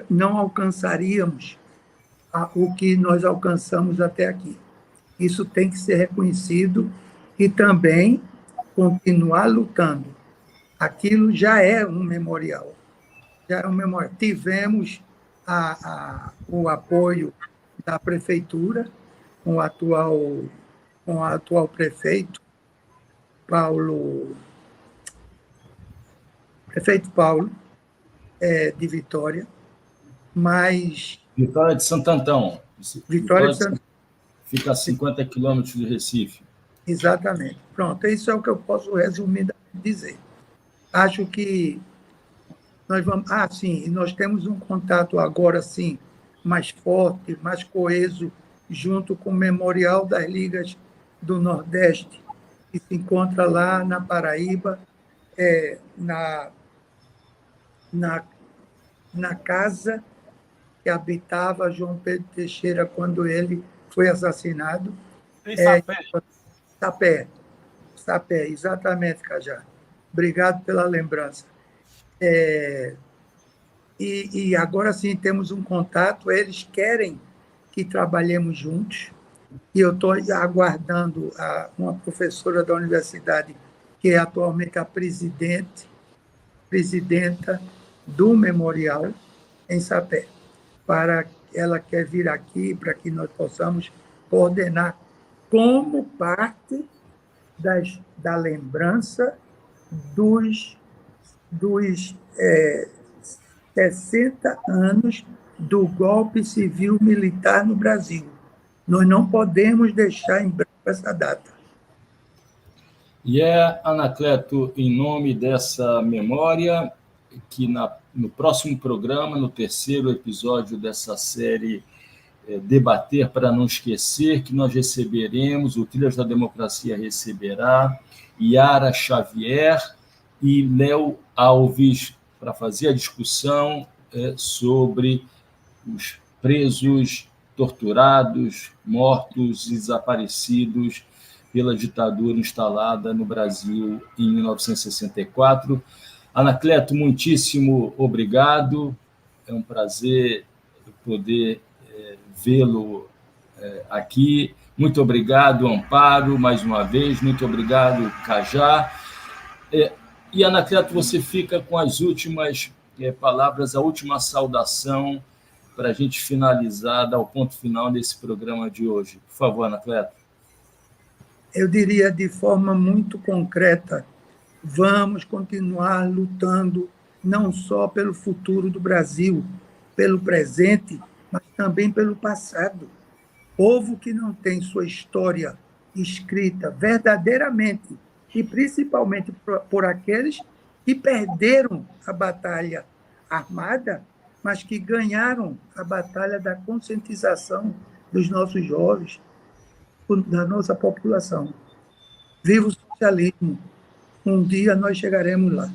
não alcançaríamos o que nós alcançamos até aqui. Isso tem que ser reconhecido e também continuar lutando. Aquilo já é um memorial. Tivemos o apoio da prefeitura, com o atual prefeito, Prefeito Paulo, de Vitória, mas... Vitória de Santo Antão. Vitória de Santo... Fica a 50 quilômetros de Recife. Exatamente. Pronto, isso é o que eu posso resumidamente dizer. Acho que nós vamos... sim, nós temos um contato agora, sim, mais forte, mais coeso, junto com o Memorial das Ligas do Nordeste, que se encontra lá na Paraíba, na casa que habitava João Pedro Teixeira quando ele foi assassinado. Em Sapé, exatamente, Cajá. Obrigado pela lembrança. E agora sim temos um contato, eles querem que trabalhemos juntos, e eu estou aguardando uma professora da universidade, que é atualmente a presidenta do memorial em Sapé, ela quer vir aqui para que nós possamos coordenar como parte da lembrança dos 60 anos do golpe civil-militar no Brasil. Nós não podemos deixar em branco essa data. E Anacleto, em nome dessa memória, que no próximo programa, no 3º episódio dessa série debater, para não esquecer, que nós receberemos, o Trilhas da Democracia receberá Yara Xavier e Léo Alves para fazer a discussão sobre os presos, torturados, mortos e desaparecidos pela ditadura instalada no Brasil em 1964. Anacleto, muitíssimo obrigado. É um prazer poder vê-lo aqui. Muito obrigado, Amparo, mais uma vez. Muito obrigado, Cajá. E, Anacleto, você fica com as últimas palavras, a última saudação para a gente finalizar, dar o ponto final desse programa de hoje. Por favor, Anacleto. Eu diria de forma muito concreta, vamos continuar lutando não só pelo futuro do Brasil, pelo presente, mas também pelo passado. Povo que não tem sua história escrita verdadeiramente, e principalmente por aqueles que perderam a batalha armada, mas que ganharam a batalha da conscientização dos nossos jovens, da nossa população. Viva o socialismo! Um dia nós chegaremos lá.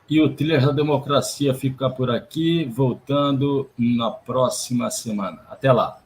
E o Trilhas da Democracia fica por aqui, voltando na próxima semana. Até lá!